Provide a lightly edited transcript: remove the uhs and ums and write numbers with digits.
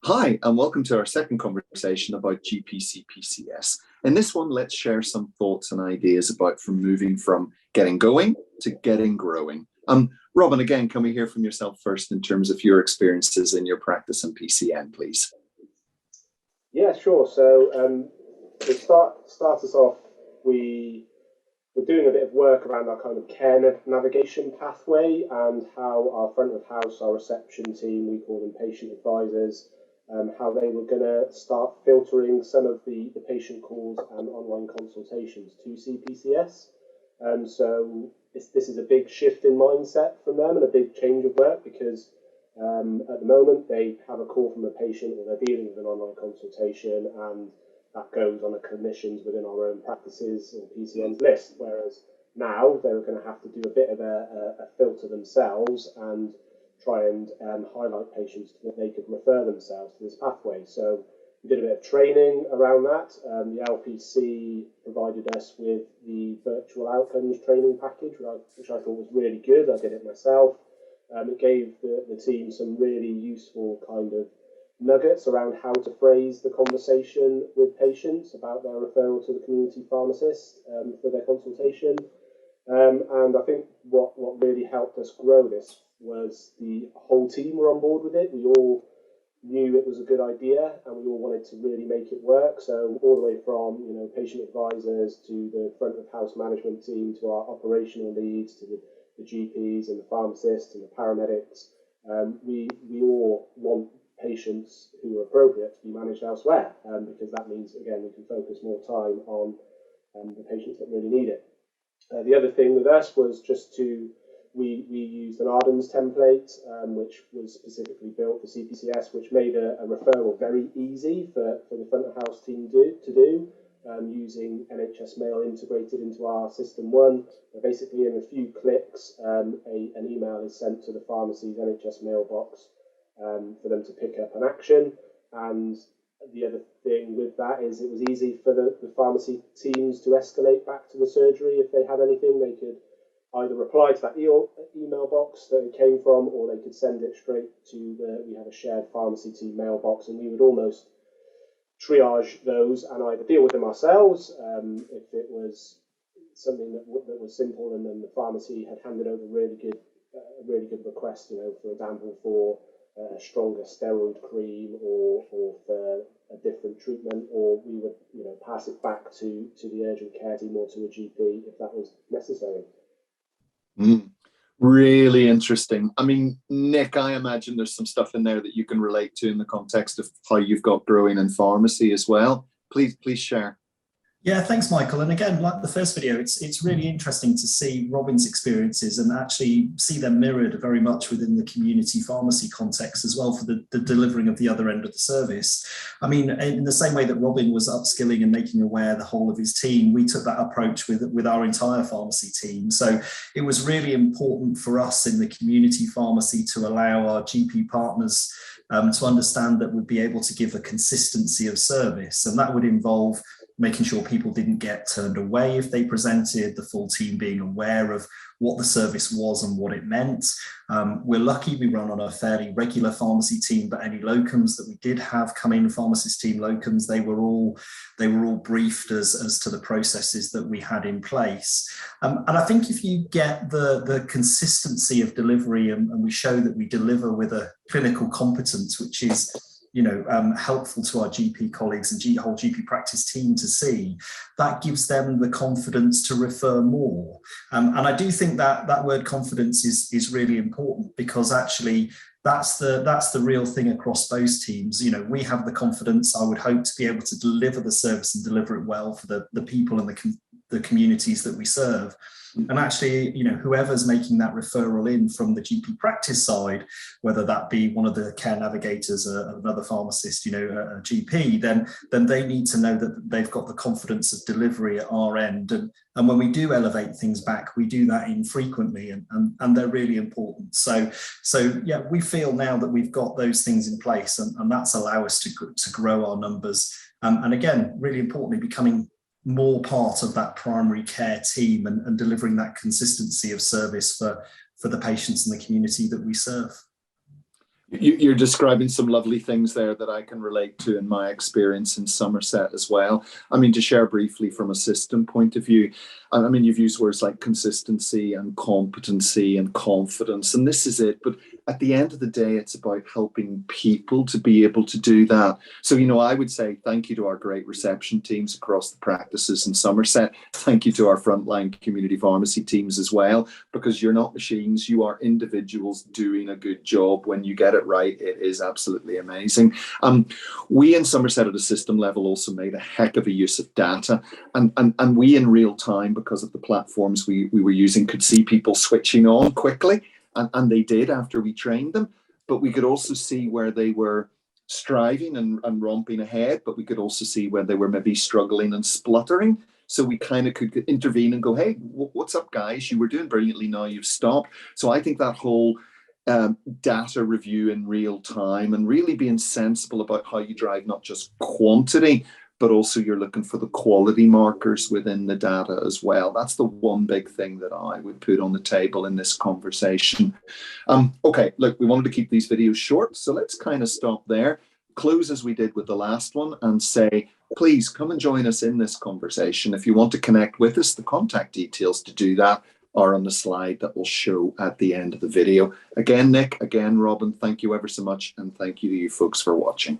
Hi, and welcome to our second conversation about GPCPCS. In this one, let's share some thoughts and ideas about moving from getting going to getting growing. Robin, again, can we hear from yourself first in terms of your experiences in your practice in PCN, please? Yeah, sure. So to start us off, we're doing a bit of work around our kind of care navigation pathway and how our front of house, our reception team, we call them patient advisors, how they were going to start filtering some of the patient calls and online consultations to CPCS. So this is a big shift in mindset from them and a big change of work because at the moment they have a call from a patient or they're dealing with an online consultation and that goes on the clinicians within our own practices or PCN's list, whereas now they're going to have to do a bit of a filter themselves and try and highlight patients that they could refer themselves to this pathway. So we did a bit of training around that. The LPC provided us with the virtual outcomes training package, which I thought was really good. I did it myself. It gave the team some really useful kind of nuggets around how to phrase the conversation with patients about their referral to the community pharmacist for their consultation. And I think what really helped us grow this was the whole team were on board with it. We all knew it was a good idea and we all wanted to really make it work. So all the way from patient advisors to the front of house management team to our operational leads to the GPs and the pharmacists and the paramedics, we all want patients who are appropriate to be managed elsewhere because that means, again, we can focus more time on the patients that really need it. The other thing with us was just we used an Ardens template, which was specifically built for CPCS, which made a referral very easy for the front of house team to do, using NHS Mail integrated into our system one. Basically, in a few clicks, an email is sent to the pharmacy's NHS mailbox for them to pick up an action. And the other thing with that is it was easy for the pharmacy teams to escalate back to the surgery if they had anything. They could either reply to that email box that it came from, or they could send it straight to we have a shared pharmacy team mailbox, and we would almost triage those and either deal with them ourselves if it was something that was simple, and then the pharmacy had handed over a really good request, for example, for a stronger steroid cream or for a different treatment, or we would pass it back to the urgent care team or to a GP if that was necessary. Really interesting. I mean, Nick, I imagine there's some stuff in there that you can relate to in the context of how you've got growing in pharmacy as well. Please share. Yeah, thanks, Michael. And again, like the first video, it's really interesting to see Robin's experiences and actually see them mirrored very much within the community pharmacy context as well for the delivering of the other end of the service. I mean, in the same way that Robin was upskilling and making aware the whole of his team, we took that approach with our entire pharmacy team. So it was really important for us in the community pharmacy to allow our GP partners to understand that we'd be able to give a consistency of service, and that would involve making sure people didn't get turned away if they presented, the full team being aware of what the service was and what it meant. We're lucky we run on a fairly regular pharmacy team, but any locums that we did have come in, pharmacist team locums, they were all briefed as to the processes that we had in place. And I think if you get the consistency of delivery and we show that we deliver with a clinical competence, which is helpful to our GP colleagues and whole GP practice team to see, that gives them the confidence to refer more. And I do think that word confidence is really important, because actually that's the real thing across those teams. We have the confidence, I would hope, to be able to deliver the service and deliver it well for the people and the communities that we serve. And actually, whoever's making that referral in from the GP practice side, whether that be one of the care navigators, another pharmacist, a GP, then they need to know that they've got the confidence of delivery at our end. And when we do elevate things back, we do that infrequently, and they're really important. So yeah, we feel now that we've got those things in place, and that's allowed us to grow our numbers. And again, really importantly, becoming more part of that primary care team and delivering that consistency of service for the patients and the community that we serve. You're describing some lovely things there that I can relate to in my experience in Somerset as well. I mean, to share briefly from a system point of view, I mean, you've used words like consistency and competency and confidence, and this is it. But at the end of the day, it's about helping people to be able to do that. So, you know, I would say thank you to our great reception teams across the practices in Somerset. Thank you to our frontline community pharmacy teams as well, because you're not machines, you are individuals doing a good job. When you get it right, it is absolutely amazing. We in Somerset at a system level also made a heck of a use of data, and we in real time, because of the platforms we were using, could see people switching on quickly, and they did after we trained them. But we could also see where they were striving and romping ahead, but we could also see where they were maybe struggling and spluttering. So we kind of could intervene and go, hey, what's up, guys? You were doing brilliantly, now you've stopped. So I think that whole data review in real time and really being sensible about how you drive not just quantity, but also you're looking for the quality markers within the data as well. That's the one big thing that I would put on the table in this conversation. Okay, look, we wanted to keep these videos short, so let's kind of stop there, close as we did with the last one, and say, please come and join us in this conversation. If you want to connect with us, the contact details to do that are on the slide that will show at the end of the video. Again, Nick, again, Robin, thank you ever so much, and thank you to you folks for watching.